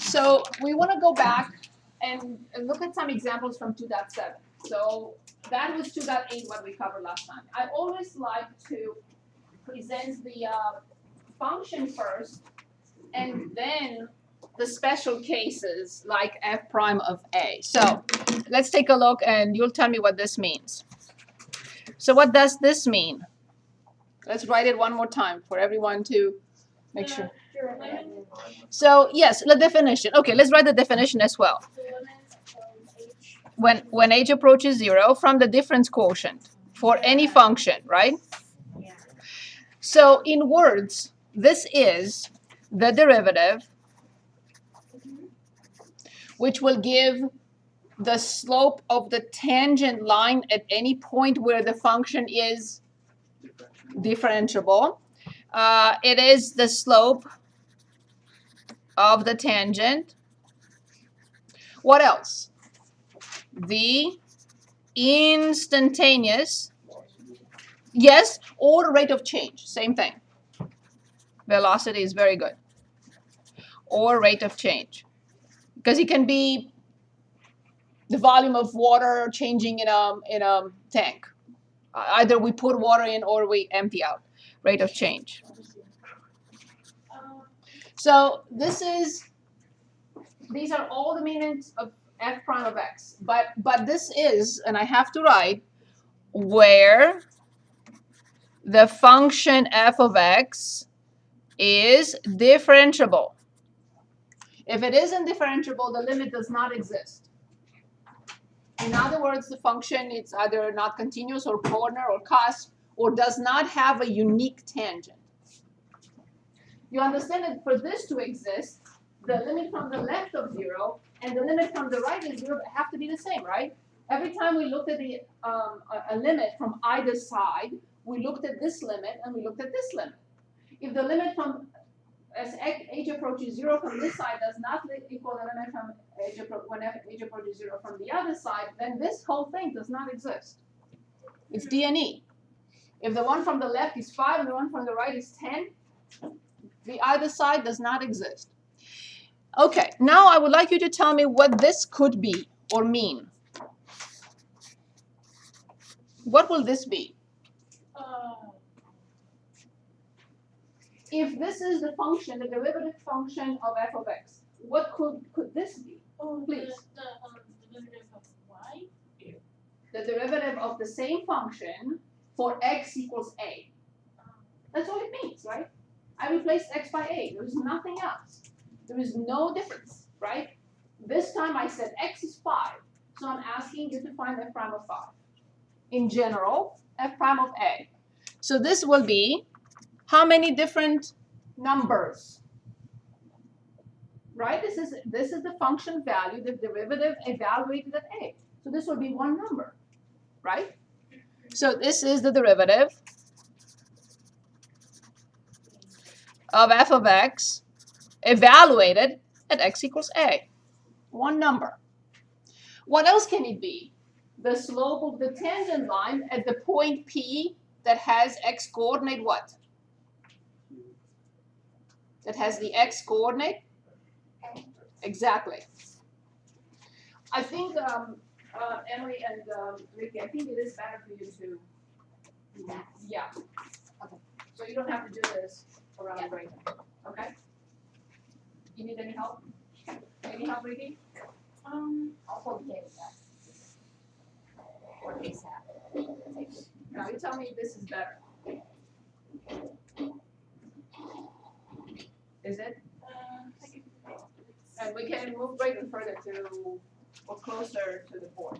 So we want to go back and look at some examples from 2.7. So that was 2.8 what we covered last time. I always like to present the function first and then the special cases like f prime of a. So let's take a look and you'll tell me what this means. So what does this mean? Let's write it one more time for everyone to make sure. So yes, the definition. Okay, let's write the definition as well. When h approaches 0 from the difference quotient for any function, right? So in words, this is the derivative which will give the slope of the tangent line at any point where the function is differentiable. It is the slope of the tangent. What else? The instantaneous, yes, or rate of change, same thing. Velocity is very good. Or rate of change. Because it can be the volume of water changing in a tank. Either we put water in or we empty out. Rate of change. So these are all the meanings of f prime of x. But this is, and I have to write, where the function f of x is differentiable. If it isn't differentiable, the limit does not exist. In other words, the function is either not continuous or corner or cusp or does not have a unique tangent. You understand that for this to exist, the limit from the left of 0 and the limit from the right of 0 have to be the same, right? Every time we looked at a limit from either side, we looked at this limit and we looked at this limit. If the limit from as h approaches 0 from this side does not equal the limit from when h approaches 0 from the other side, then this whole thing does not exist. It's D and E. If the one from the left is 5 and the one from the right is 10, the either side does not exist. Okay, now I would like you to tell me what this could be or mean. What will this be? If this is the function, the derivative function of f of x, what could this be? Please. The derivative of y? The derivative of the same function for x equals a. That's all it means, right? I replaced x by a. There is nothing else. There is no difference, right? This time I said x is 5. So I'm asking you to find f prime of 5. In general, f prime of a. So this will be how many different numbers? Right? This is the function value, the derivative evaluated at a. So this will be one number, right? So this is the derivative of f of x evaluated at x equals a. One number. What else can it be? The slope of the tangent line at the point P that has x coordinate what? That has the x coordinate? Exactly. I think, Emily and Ricky, I think it is better for you to, yeah. Okay. So you don't have to do this around right now, okay? You need any help? Any help, Ricky? I'll okay with that. Or ASAP. Now you tell me if this is better. Is it? And we can move Brayden further to, or closer to the board.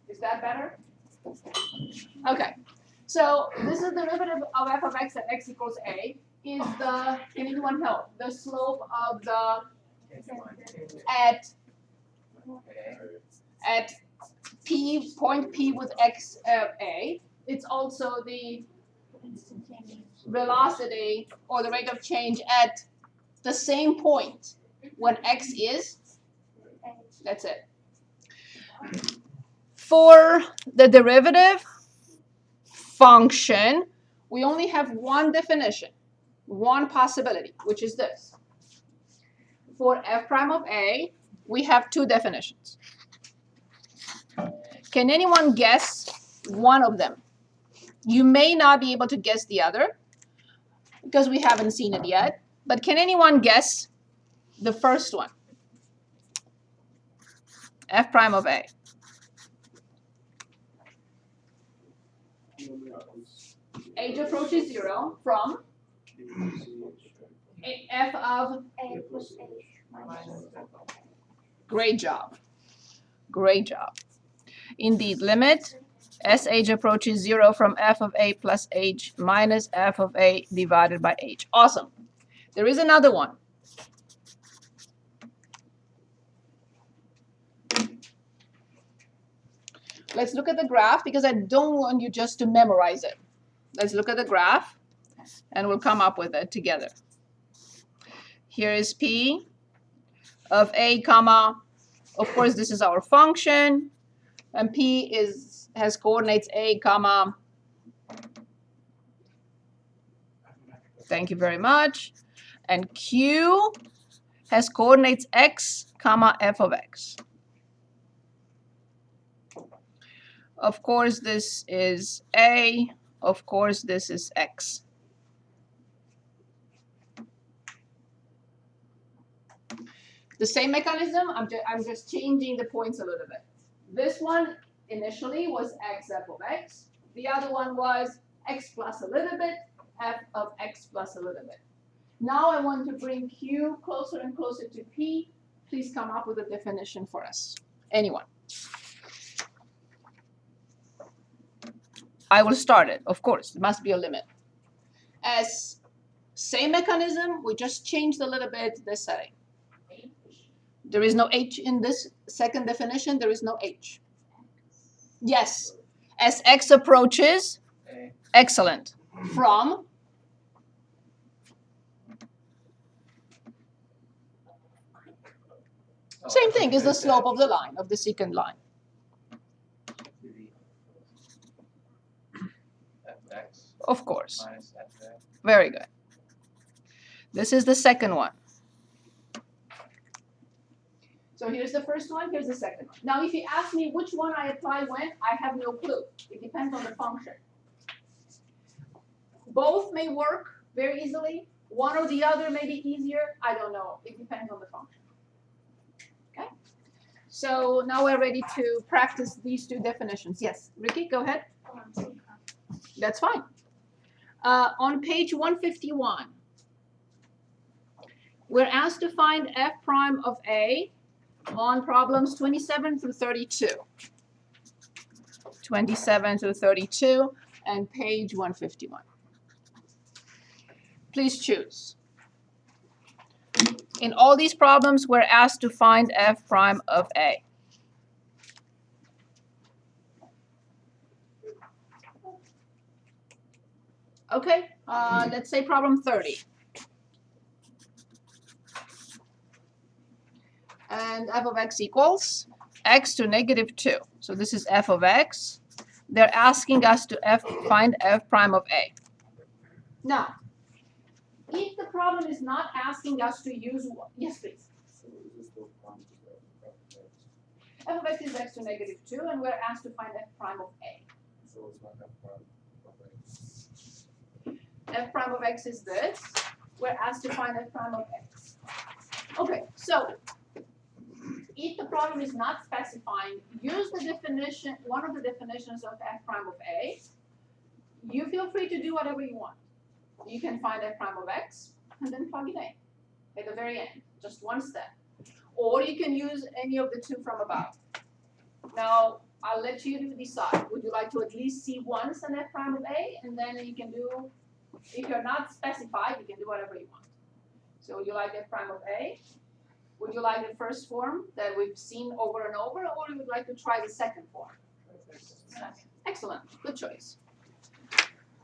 Is that better? Okay. So this is the derivative of f of x at x equals a. Is the, can anyone help? The slope of the, at P, point P with x a. It's also the velocity or the rate of change at the same point when x is, that's it. For the derivative function, we only have one definition, one possibility, which is this. For f prime of a, we have two definitions. Can anyone guess one of them? You may not be able to guess the other because we haven't seen it yet, but can anyone guess the first one? F prime of a. H approaches 0 from f of A plus H minus Great job. Great job. Indeed, limit sh approaches 0 from f of a plus h minus f of a divided by h. Awesome. There is another one. Let's look at the graph because I don't want you just to memorize it. Let's look at the graph and we'll come up with it together. Here is p of a comma, of course this is our function, and p has coordinates a comma, thank you very much, and q has coordinates x comma f of x. Of course this is a, of course this is x. The same mechanism, I'm just changing the points a little bit. This one initially was x f of x. The other one was x plus a little bit, f of x plus a little bit. Now I want to bring q closer and closer to p. Please come up with a definition for us. Anyone? I will start it, of course. There must be a limit. As same mechanism, we just changed a little bit this setting. There is no h in this second definition. There is no h. Yes. As x approaches, excellent. From same thing is the slope of the line, of the secant line. Of course. Very good. This is the second one. So here's the first one, here's the second one. Now if you ask me which one I apply when, I have no clue. It depends on the function. Both may work very easily. One or the other may be easier. I don't know. It depends on the function. Okay? So now we're ready to practice these two definitions. Yes, Ricky, go ahead. That's fine. On page 151, we're asked to find f prime of a on problems 27 through 32. 27 through 32 and page 151. Please choose. In all these problems, we're asked to find f prime of a. Okay, let's say problem 30. And f of x equals x to negative 2. So this is f of x. They're asking us to find f prime of a. Now, if the problem is not asking us to use what? Yes, please. F of x is x to negative 2, and we're asked to find f prime of a. So it's not f prime of F prime of x is this. We're asked to find f prime of x. Okay, so if the problem is not specifying, use the definition, one of the definitions of f prime of a. You feel free to do whatever you want. You can find f prime of x and then plug it in at the very end, just one step. Or you can use any of the two from above. Now, I'll let you decide. Would you like to at least see once an f prime of a, and then you can do, if you're not specified, you can do whatever you want. So would you like f prime of a? Would you like the first form that we've seen over and over, or you would like to try the second form? Excellent, good choice.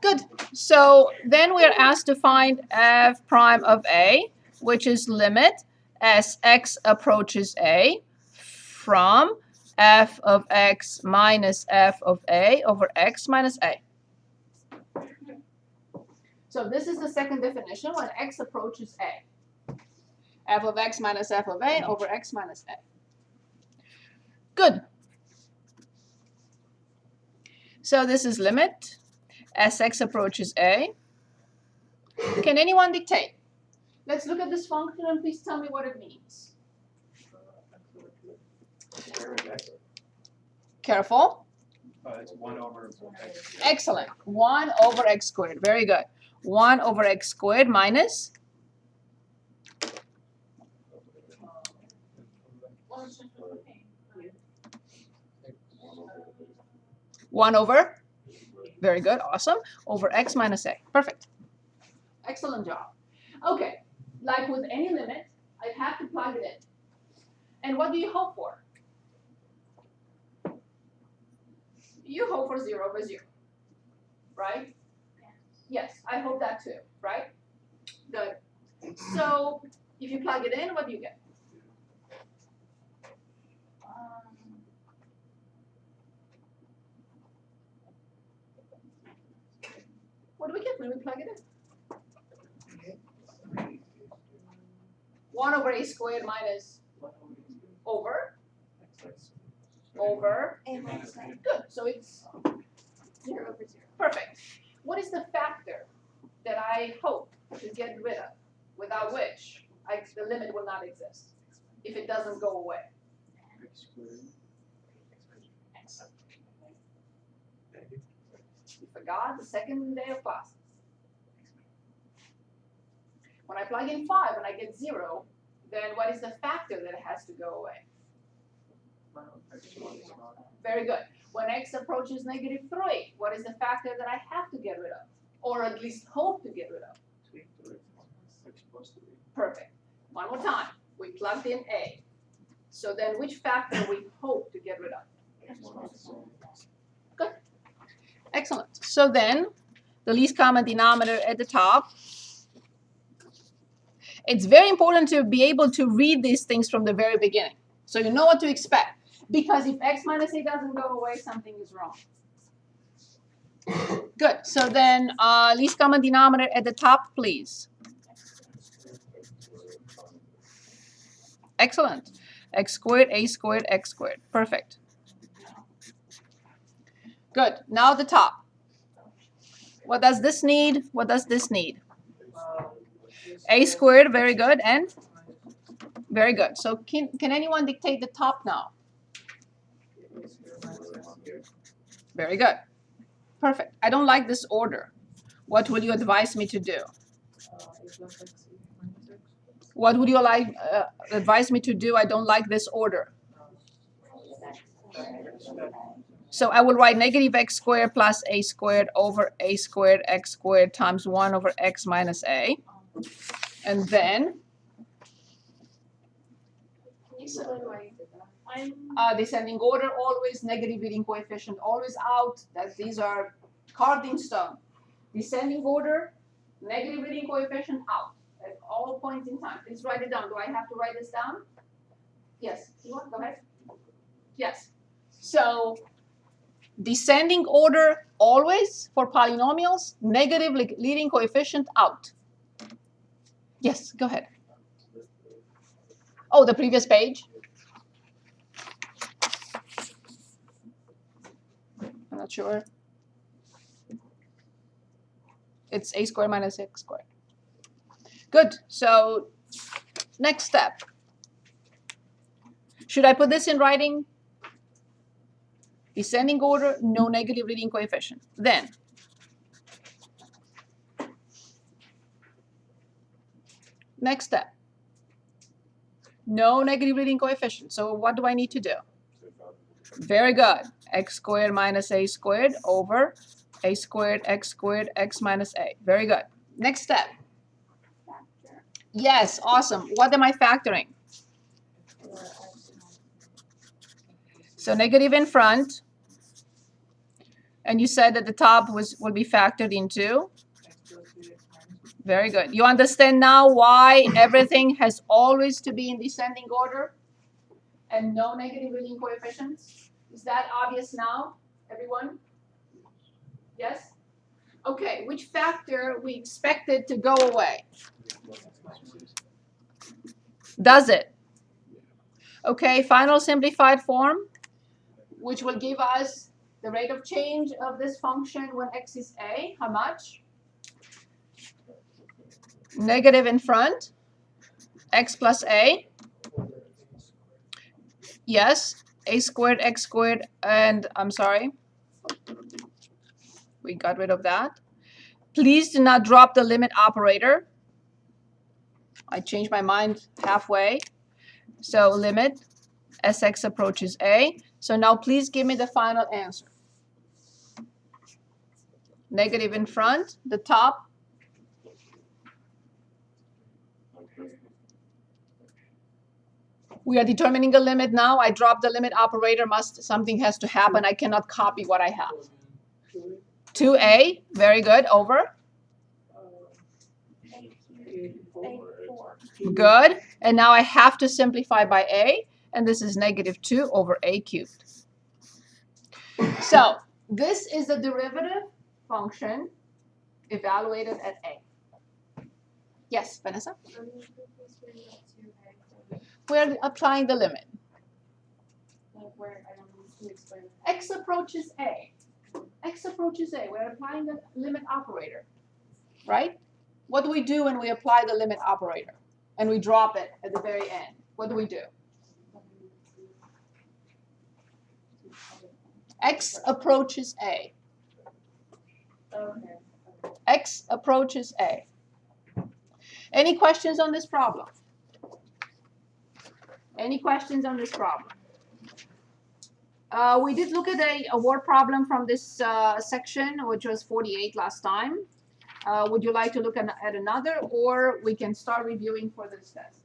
Good, so then we are asked to find f prime of a, which is limit as x approaches a from f of x minus f of a over x minus a. So this is the second definition when x approaches a. F of x minus f of a over x minus a. Good. So this is limit as x approaches a. Can anyone dictate? Let's look at this function and please tell me what it means. Careful. It's 1 over x. Excellent. 1 over x squared. Very good. 1 over x squared minus 1 over. Very good. Awesome. Over x minus a. Perfect. Excellent job. Okay. Like with any limit, I have to plug it in. And what do you hope for? You hope for 0 over 0. Right? Yes, I hope that too. Right? Good. So if you plug it in, what do you get? What do we get when we plug it in? 1 over a squared minus over. Good. So it's 0 over 0. Perfect. What is the factor that I hope to get rid of, without which the limit will not exist if it doesn't go away? You forgot the second day of classes. When I plug in 5 and I get 0, then what is the factor that has to go away? Very good. When x approaches -3, what is the factor that I have to get rid of? Or at least hope to get rid of? Perfect. One more time. We plugged in a. So then which factor we hope to get rid of? Good. Excellent. So then the least common denominator at the top. It's very important to be able to read these things from the very beginning, so you know what to expect. Because if x minus a doesn't go away, something is wrong. Good. So then least common denominator at the top, please. Excellent. X squared, a squared, x squared. Perfect. Good. Now the top. What does this need? What does this need? A squared, very good, and very good. So can anyone dictate the top now? Very good. Perfect. I don't like this order. What will you advise me to do? What would you like advise me to do? I don't like this order. So I will write negative x squared plus a squared over a squared x squared times 1 over x minus a. And then descending order, always negative leading coefficient, always out. These are carved in stone. Descending order, negative leading coefficient out at all points in time. Please write it down. Do I have to write this down? Yes. You want? Go ahead. Yes. So descending order always for polynomials, negative leading coefficient out. Yes, go ahead. Oh, the previous page. I'm not sure. It's a squared minus x squared. Good. So next step. Should I put this in writing? Descending order, no negative leading coefficient. Then next step. No negative leading coefficient. So what do I need to do? Very good. X squared minus a squared over a squared, x minus a. Very good. Next step. Yes, awesome. What am I factoring? So negative in front. And you said that the top will be factored into? Very good. You understand now why everything has always to be in descending order and no negative leading coefficients? Is that obvious now, everyone? Yes? Okay, which factor we expected to go away? Does it? Okay, final simplified form, which will give us the rate of change of this function when x is a. How much? Negative in front, x plus a. Yes, a squared, x squared, and I'm sorry, we got rid of that. Please do not drop the limit operator. I changed my mind halfway. So limit Sx approaches a. So now please give me the final answer. Negative in front, the top. We are determining a limit now. I drop the limit operator. Something has to happen. I cannot copy what I have. 2a, very good, over. Good. And now I have to simplify by a, and this is negative 2 over a cubed. So this is the derivative function evaluated at a. Yes, Vanessa? We're applying the limit. X approaches a. X approaches a. We're applying the limit operator, right? What do we do when we apply the limit operator and we drop it at the very end? What do we do? X approaches a. X approaches a. Any questions on this problem? Any questions on this problem? We did look at a word problem from this section, which was 48 last time. Would you like to look at another, or we can start reviewing for this test?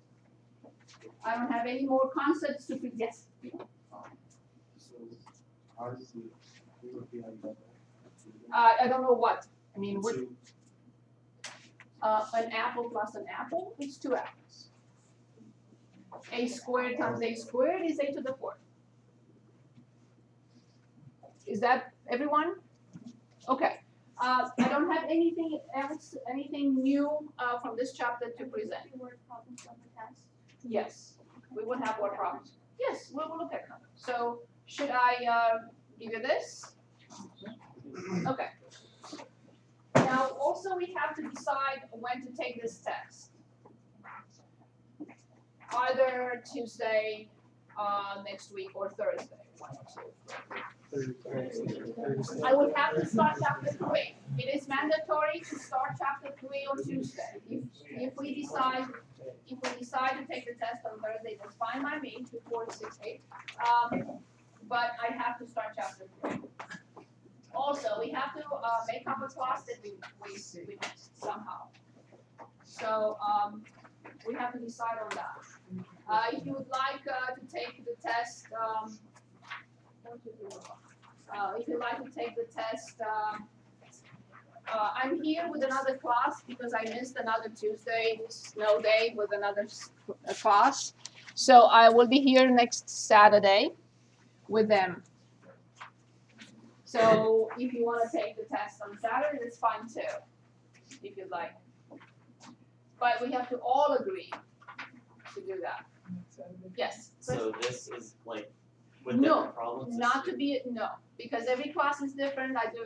I don't have any more concepts to present. Yes. So how does it would be like that? I don't know what. I mean, what? An apple plus an apple is 2 apples. A squared times a squared is a to the 4th. Is that everyone? Okay. I don't have anything else, anything new from this chapter to present. Yes, we will have more problems. Yes, we will look at them. So should I give you this? Okay. Now also we have to decide when to take this test. Either Tuesday next week or Thursday. 1 or 2. I would have to start chapter 3. It is mandatory to start chapter 3 on Tuesday. If we decide to take the test on Thursday, that's fine by me, 2, 4, 6, 8. But I have to start chapter 3. Also, we have to make up a class that we missed somehow. So we have to decide on that. If you would like to take the test, if you'd like to take the test, I'm here with another class because I missed another Tuesday, snow day, with another class. So I will be here next Saturday with them. So if you want to take the test on Saturday, that's fine too, if you'd like. But we have to all agree to do that. Yes. So this is like with No, different problems? not to be, no, because every class is different. I do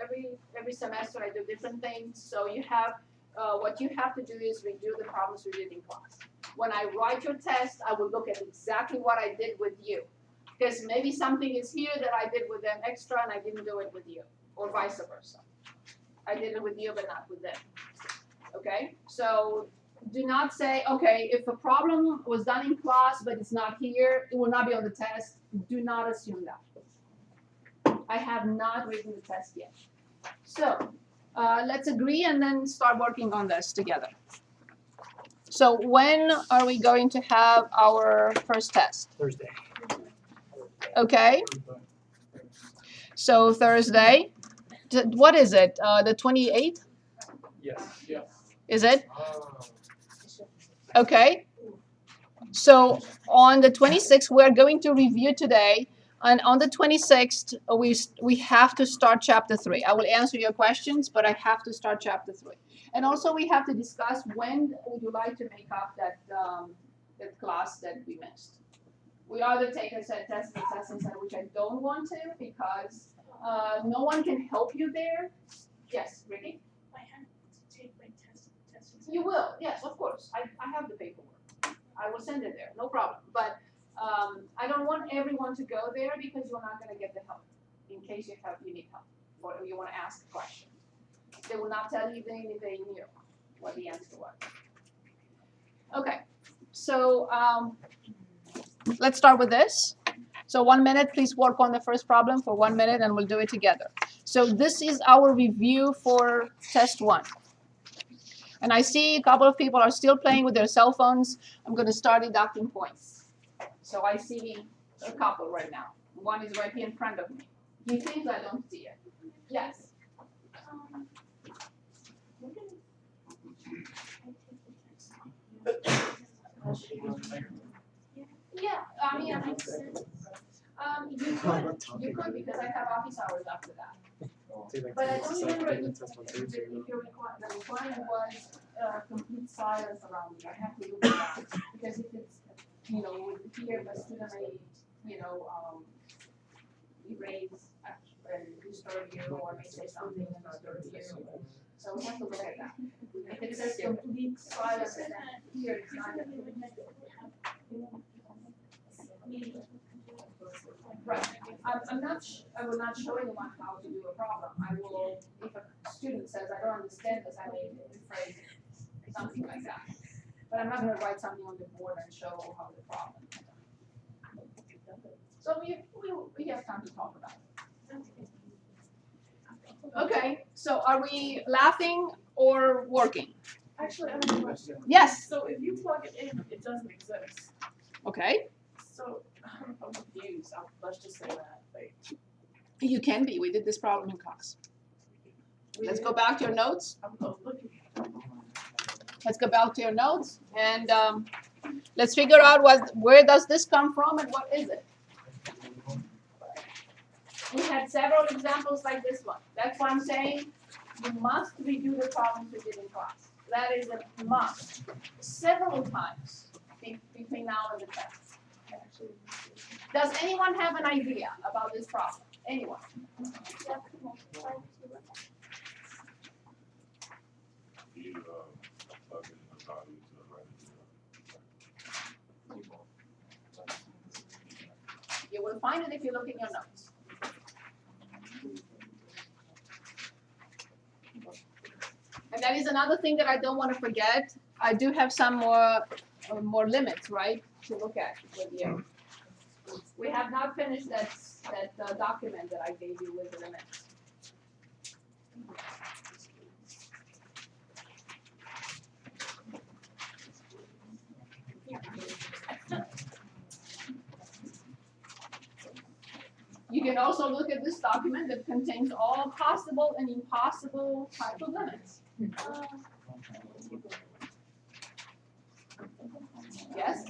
every semester, I do different things. So you have, what you have to do is redo the problems we did in class. When I write your test, I will look at exactly what I did with you. Because maybe something is here that I did with them extra and I didn't do it with you, or vice versa. I did it with you but not with them. Okay? So do not say, okay, if a problem was done in class but it's not here, it will not be on the test. Do not assume that. I have not written the test yet. So let's agree and then start working on this together. So when are we going to have our first test? Thursday. Okay. So Thursday. What is it? The 28th? Yes. Yeah. Is it? Okay. So on the 26th, we're going to review today And on the 26th, we have to start chapter 3. I will answer your questions, but I have to start chapter 3. And also we have to discuss when would you like to make up that that class that we missed. We either take a set test and assessment center, which I don't want to because no one can help you there. Yes, Ricky? I have to take my test. You will, yes, of course. I have the paperwork. I will send it there, no problem. But I don't want everyone to go there because you're not gonna get the help in case you need help or you wanna ask a question. They will not tell you anything they knew what the answer was. Okay, so let's start with this. So 1 minute, please work on the first problem for 1 minute and we'll do it together. So this is our review for test 1. And I see a couple of people are still playing with their cell phones. I'm going to start deducting points. So I see a couple right now. One is right here in front of me. He thinks I don't see it. Yes. Yeah, I mean, you could because I have office hours after that. But I don't remember if your requirement was complete silence around you. I have to look at that because if it's with here the student may erase and disturb you or may say something and disturb you. So we have to look at that. If it says complete silence, then here it's not. Right. I will not show anyone how to do a problem. I will, if a student says, I don't understand this, I may rephrase it, something like that. But I'm not going to write something on the board and show how the problem. So we have time to talk about it. Okay, so are we laughing or working? Actually, I have a question. Yes. So if you plug it in, it doesn't exist. Okay. So I'm confused. Let's just say that. Like, You can be. We did this problem in class. Let's go back to your notes. I'm looking. Let's go back to your notes and let's figure out where does this come from and what is it. We had several examples like this one. That's why I'm saying you must redo the problems we did in class. That is a must. Several times between now and the test. Does anyone have an idea about this problem? Anyone? You will find it if you look in your notes. And that is another thing that I don't want to forget. I do have some more limits, right, to look at with you. We have not finished that document that I gave you with the limits. You can also look at this document that contains all possible and impossible type of limits. Yes?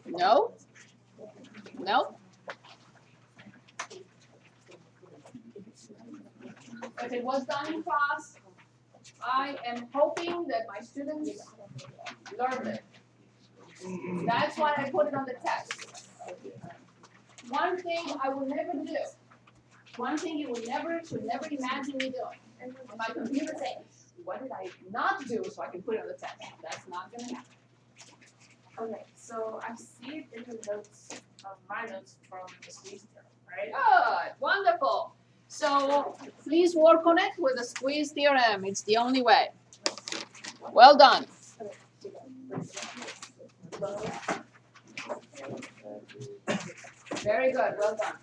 No? No? If it was done in class, I am hoping that my students learned it. That's why I put it on the test. One thing I will never do, one thing you will should never imagine me doing. And my computer says, what did I not do so I can put it on the test? That's not going to happen. Okay, so I see it in the notes of my notes from the Squeeze Theorem, right? Good, wonderful. So please work on it with the Squeeze Theorem. It's the only way. Well done. Very good, well done.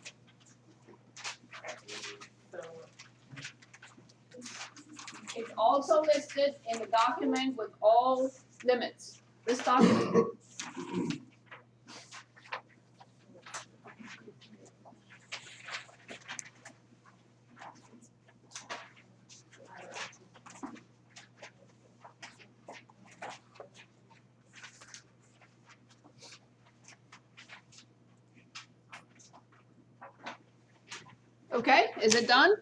It's also listed in the document with all limits. This document. Okay, is it done?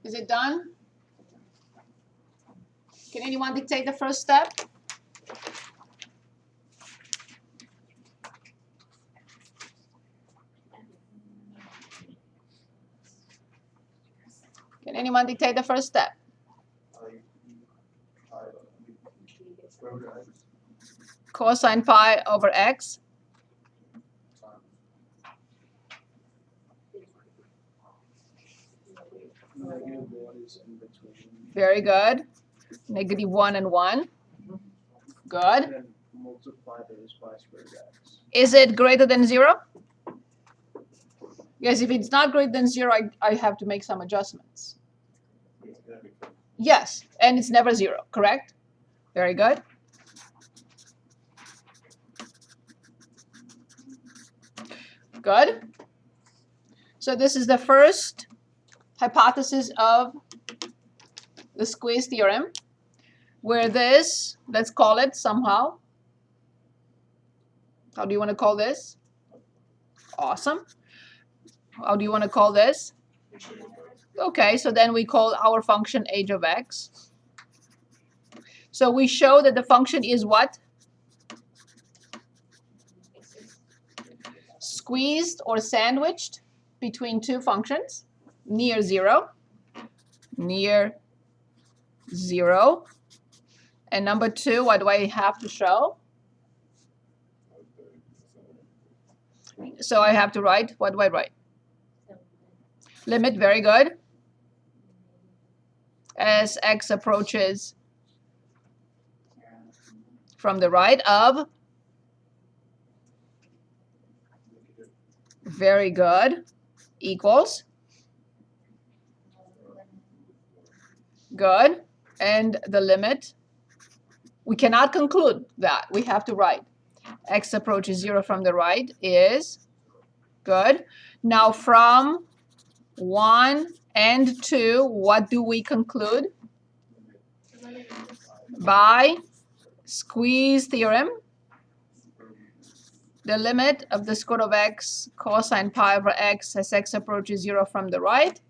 Is it done? Can anyone dictate the first step? Can anyone dictate the first step? Cosine pi over x. Negative 1 is in between. Very good. Negative 1 and 1. Good. And then multiply those by square root of x. Is it greater than 0? Yes, if it's not greater than 0, I have to make some adjustments. Yes, and it's never 0, correct? Very good. Good. So this is the first hypothesis of the Squeeze theorem, where this, let's call it somehow. How do you want to call this? Awesome. How do you want to call this? Okay, so then we call our function h of x. So we show that the function is what? Squeezed or sandwiched between two functions, near 0. Near 0. And number 2, what do I have to show? So I have to write, what do I write? Limit, very good. As x approaches from the right of, very good, equals, good, and the limit, we cannot conclude that, we have to write x approaches 0 from the right is, good. Now from 1 and 2, what do we conclude? By Squeeze theorem, the limit of the square root of x cosine pi over x as x approaches 0 from the right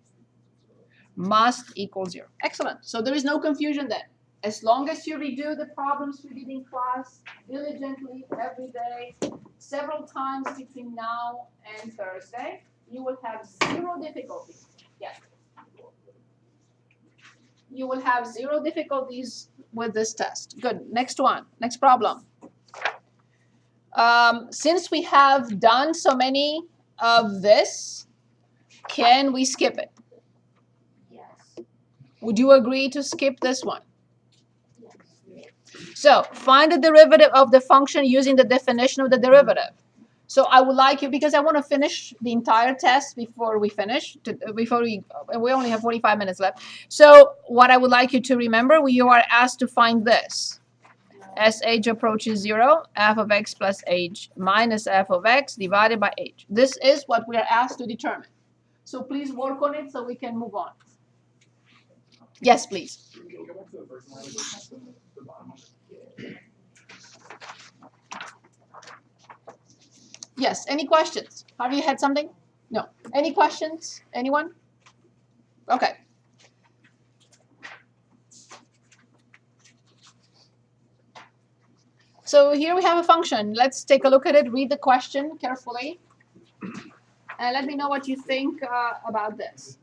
must equal 0. Excellent. So there is no confusion then. As long as you redo the problems we did in class diligently every day, several times between now and Thursday, you will have 0 difficulties. Yes. You will have 0 difficulties with this test. Good. Next one. Next problem. Since we have done so many of this, can we skip it? Yes. Would you agree to skip this one? So find the derivative of the function using the definition of the derivative. So I would like you, because I want to finish the entire test before we finish, we only have 45 minutes left. So what I would like you to remember, you are asked to find this. As h approaches 0, f of x plus h minus f of x divided by h. This is what we are asked to determine. So please work on it so we can move on. Yes, please. Yes, any questions? Have you had something? No. Any questions? Anyone? Okay. So here we have a function. Let's take a look at it. Read the question carefully. And let me know what you think about this.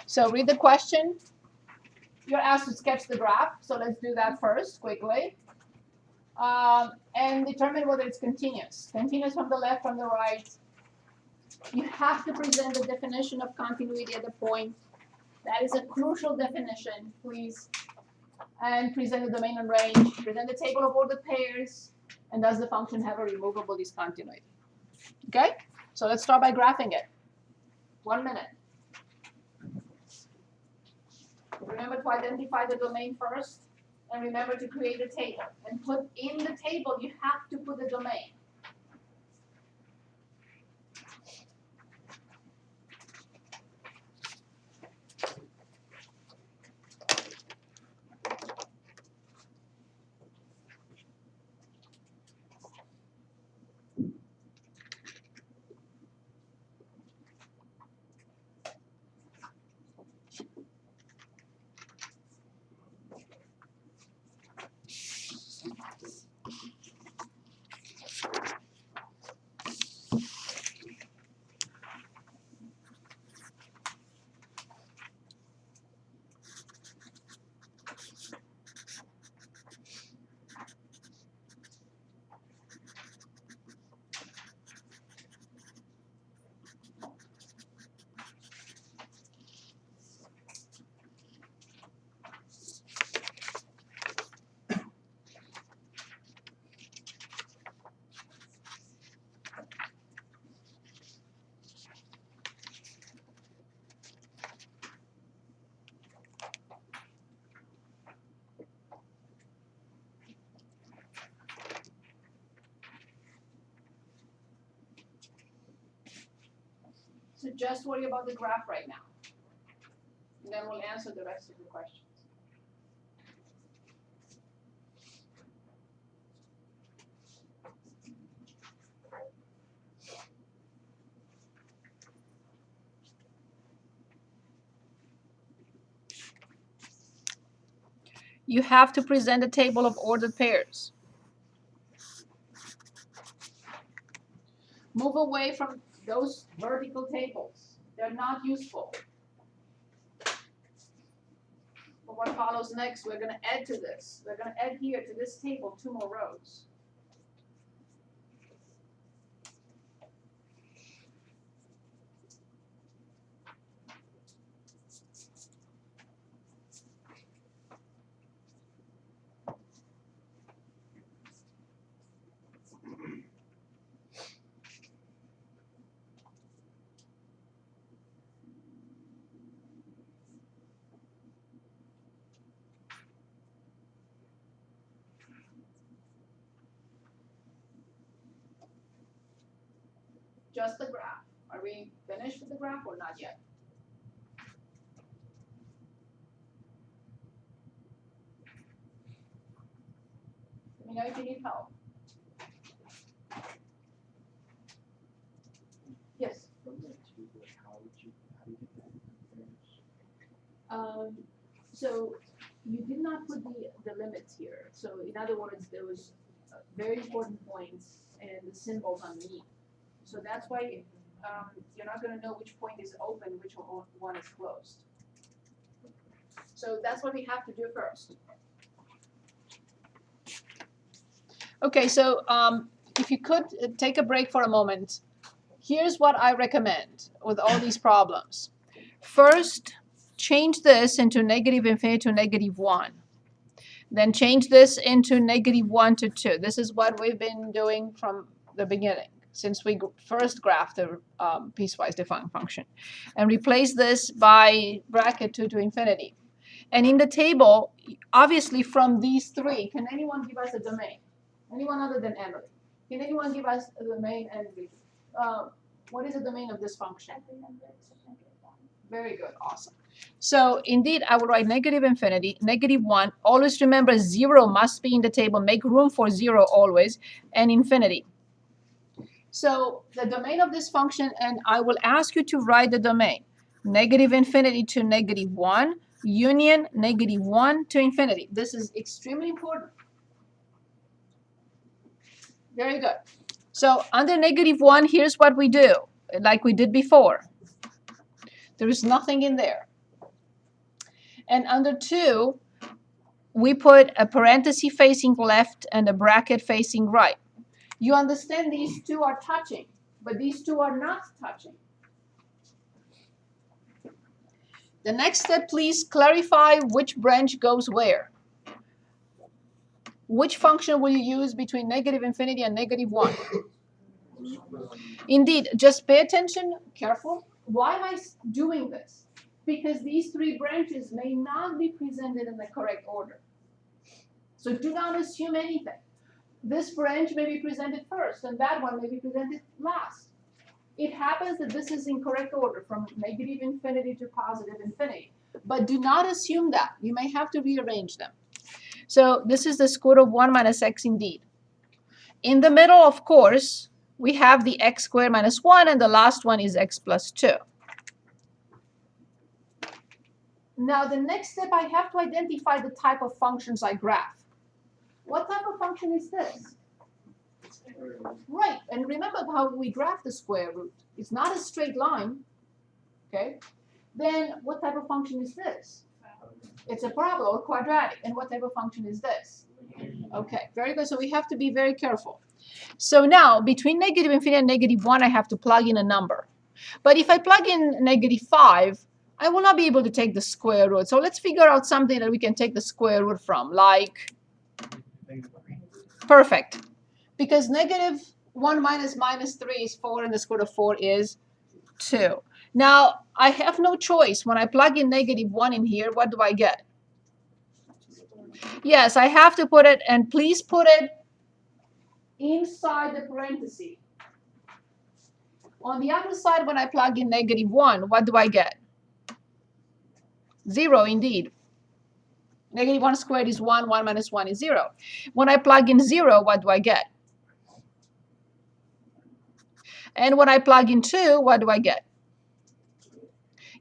So read the question. You're asked to sketch the graph. So let's do that first quickly. And determine whether it's continuous. Continuous from the left, from the right. You have to present the definition of continuity at the point. That is a crucial definition, please. And present the domain and range. Present the table of ordered pairs. And does the function have a removable discontinuity? Okay? So let's start by graphing it. 1 minute. remember to identify the domain first, and remember to create a table. And put in the table, you have to put the domain. So just worry about the graph right now. And then we'll answer the rest of the questions. You have to present a table of ordered pairs. Move away from those vertical tables. They're not useful. But what follows next, we're going to add to this. We're going to add here to this table 2 more rows. Just the graph. Are we finished with the graph or not yet? Let me know if you need help. Yes. From the table, how do you get that? So you did not put the limits here. So in other words, there was very important points and the symbols underneath. So that's why you're not going to know which point is open, which one is closed. So that's what we have to do first. Okay, so if you could take a break for a moment. Here's what I recommend with all these problems. First, change this into negative infinity to negative 1. Then change this into negative 1 to 2. This is what we've been doing from the beginning, since we first graphed the piecewise defined function. And replace this by bracket 2 to infinity. And in the table, obviously from these 3, can anyone give us a domain? Anyone other than Emily? Can anyone give us a domain and what is the domain of this function? Very good, awesome. So indeed, I will write negative infinity, negative 1. Always remember 0 must be in the table. Make room for 0 always, and infinity. So the domain of this function, and I will ask you to write the domain. Negative infinity to negative 1, union negative 1 to infinity. This is extremely important. Very good. So under negative 1, here's what we do, like we did before. There is nothing in there. And under 2, we put a parenthesis facing left and a bracket facing right. You understand these 2 are touching, but these 2 are not touching. The next step, please clarify which branch goes where. Which function will you use between negative infinity and negative 1? Indeed, just pay attention, careful. Why am I doing this? because these three branches may not be presented in the correct order. So do not assume anything. This branch may be presented first, and that one may be presented last. It happens that this is in correct order from negative infinity to positive infinity. But do not assume that. You may have to rearrange them. So this is the square root of 1 minus x indeed. In the middle, of course, we have the x squared minus 1, and the last one is x plus 2. Now, the next step, I have to identify the type of functions I graph. What type of function is this? Right, and remember how we graph the square root. It's not a straight line, okay? Then what type of function is this? It's a parabola or quadratic. And what type of function is this? Okay, very good. So we have to be very careful. So now, between negative infinity and negative 1, I have to plug in a number. But if I plug in negative 5, I will not be able to take the square root. So let's figure out something that we can take the square root from, like, perfect. Because negative 1 minus minus 3 is 4, and the square root of 4 is 2. Now, I have no choice. When I plug in negative 1 in here, what do I get? Yes, I have to put it, and please put it inside the parenthesis. On the other side, when I plug in negative 1, what do I get? 0, indeed. Negative 1 squared is 1, 1 minus 1 is 0. When I plug in 0, what do I get? And when I plug in 2, what do I get?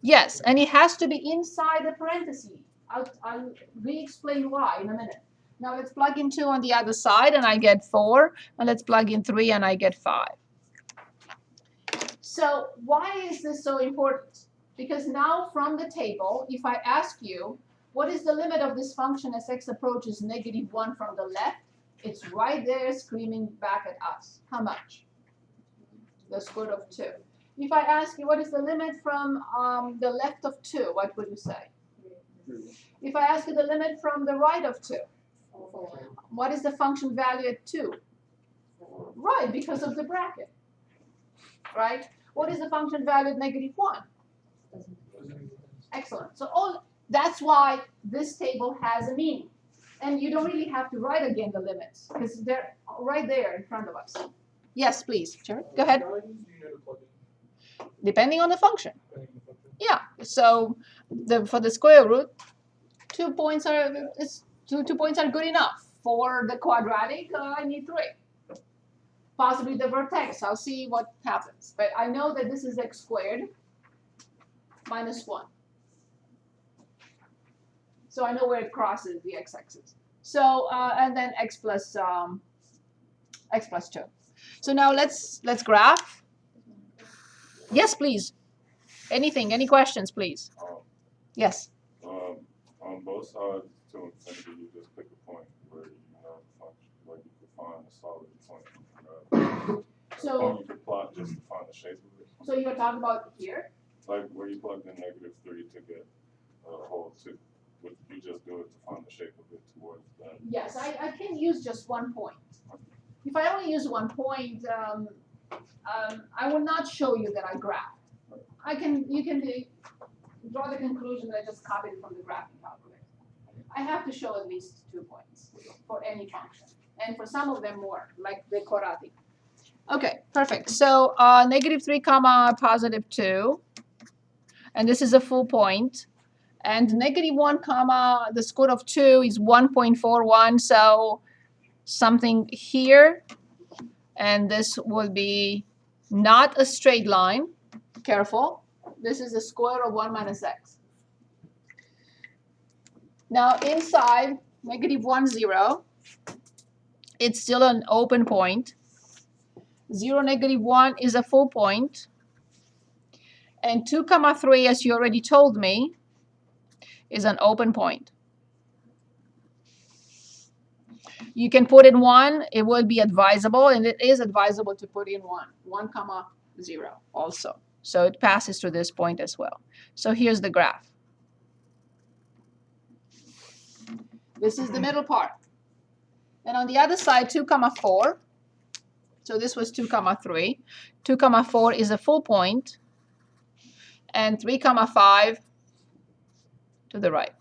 Yes, and it has to be inside the parenthesis. I'll re-explain why in a minute. Now let's plug in 2 on the other side, and I get 4. And let's plug in 3, and I get 5. So why is this so important? Because now from the table, if I ask you, what is the limit of this function as x approaches negative 1 from the left? It's right there screaming back at us. How much? The square root of 2. If I ask you what is the limit from the left of 2, what would you say? If I ask you the limit from the right of 2, what is the function value at 2? Right, because of the bracket. Right? What is the function value at negative 1? Excellent. So that's why this table has a meaning. And you don't really have to write again the limits, because they're right there in front of us. Yes, please. Sure. Go ahead. Depending on the function. Yeah. So for the square root, 2 points are good enough. For the quadratic, I need 3. Possibly the vertex. I'll see what happens. But I know that this is x squared minus 1. So I know where it crosses the x-axis. So and then x plus 2. So now let's graph. Yes, please. Anything? Any questions, please? Yes. On both sides to infinity, you just pick a point where you know the function, where you can find a solid point. So you can plot just to find the shape of it. So you're talking about here? Like where you plug in negative 3 to get a whole 2. Would you just do it to find the shape of it towards that? Yes, I can use just 1 point. If I only use 1 point, I will not show you that I graph. You can draw the conclusion that I just copied it from the graphing calculator. I have to show at least 2 points for any function, and for some of them more, like the quadratic. Okay, perfect. So negative 3 comma positive 2, and this is a full point. And negative 1 comma the square root of 2 is 1.41, so something here, and this will be not a straight line. Careful. This is the square root of 1 minus x. Now inside negative 1, 0, it's still an open point. 0, negative 1 is a full point. And 2 comma 3, as you already told me, is an open point. You can put in 1, it will be advisable, and it is advisable to put in 1 comma 0 also. So it passes through this point as well. So here's the graph. This is the middle part. And on the other side, 2 comma 4. So this was 2 comma 3. 2 comma 4 is a full point. And 3 comma 5 to the right.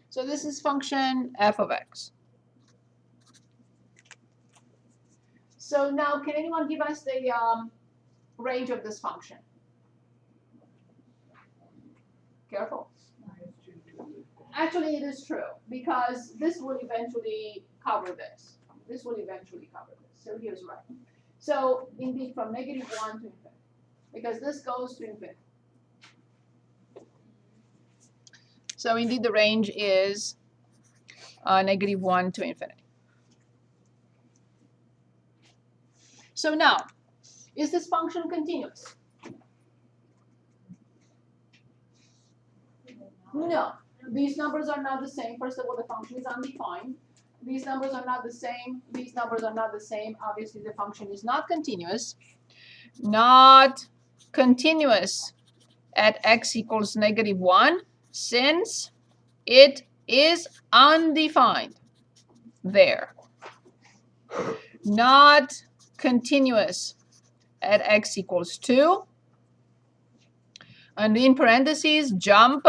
So this is function f of x. So now, can anyone give us the range of this function? Careful. Actually, it is true, because this will eventually cover this. This will eventually cover this. So here's right. So indeed, from -1 to infinity, because this goes to infinity. So indeed, the range is -1 to infinity. So now, is this function continuous? No. These numbers are not the same. First of all, the function is undefined. These numbers are not the same. These numbers are not the same. Obviously, the function is not continuous. Not continuous at x equals -1, since it is undefined there. Not continuous at x equals 2. And in parentheses, jump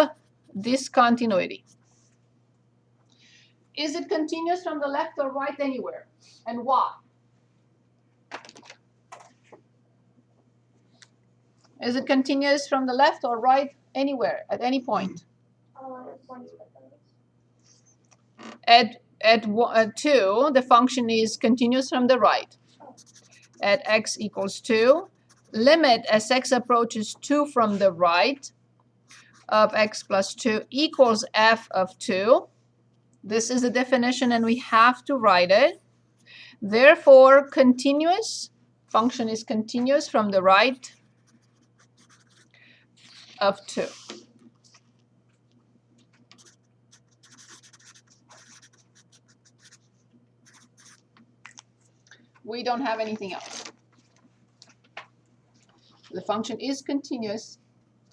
discontinuity. Is it continuous from the left or right anywhere? And why? Is it continuous from the left or right anywhere at any point? At 2, the function is continuous from the right. At x equals 2, limit as x approaches 2 from the right of x plus 2 equals f of 2. This is the definition, and we have to write it. Therefore, continuous, function is continuous from the right of 2. We don't have anything else. The function is continuous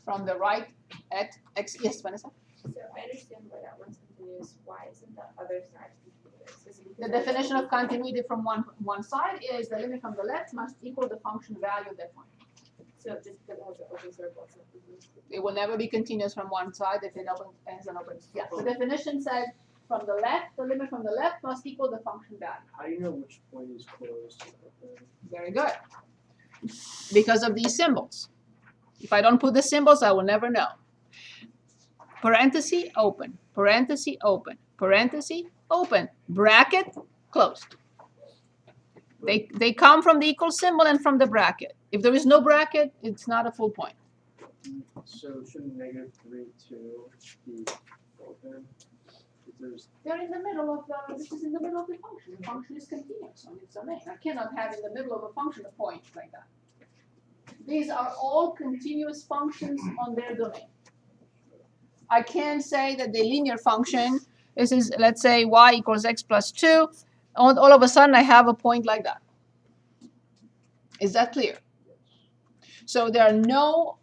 from the right at x. Yes, Vanessa? So I understand why that one's continuous. Why isn't the other side continuous? Is it The because definition of continuity from one side is the limit from the left must equal the function value of that point. So just because it has an open circle, it's not continuous. It will never be continuous from one side if it has an open. Yeah, the definition says from the left, the limit from the left must equal the function value. How do you know which point is closed? Very good. Because of these symbols. If I don't put the symbols, I will never know. Parenthesis, open. Parenthesis, open. Parenthesis, open. Bracket, closed. They come from the equal symbol and from the bracket. If there is no bracket, it's not a full point. So shouldn't -3, 2 be open? Because They're in the middle of the, this is in the middle of the function. The function is continuous on its domain. I cannot have in the middle of a function a point like that. These are all continuous functions on their domain. I can say that the linear function, this is, let's say, y equals x plus 2, all of a sudden I have a point like that. Is that clear? So there are no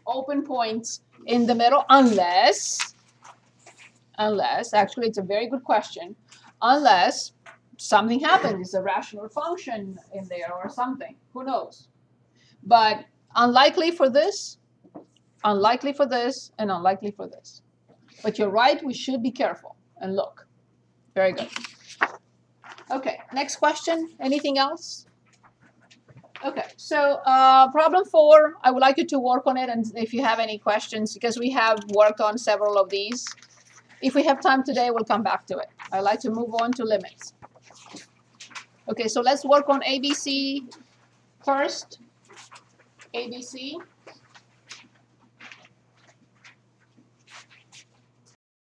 open points in the middle unless, actually it's a very good question, unless something happens, it's a rational function in there or something, who knows? But unlikely for this, unlikely for this, and unlikely for this. But you're right, we should be careful and look. Very good. Okay, next question. Anything else? Okay, so problem 4, I would like you to work on it, and if you have any questions, because we have worked on several of these. If we have time today, we'll come back to it. I'd like to move on to limits. Okay, so let's work on ABC first. ABC.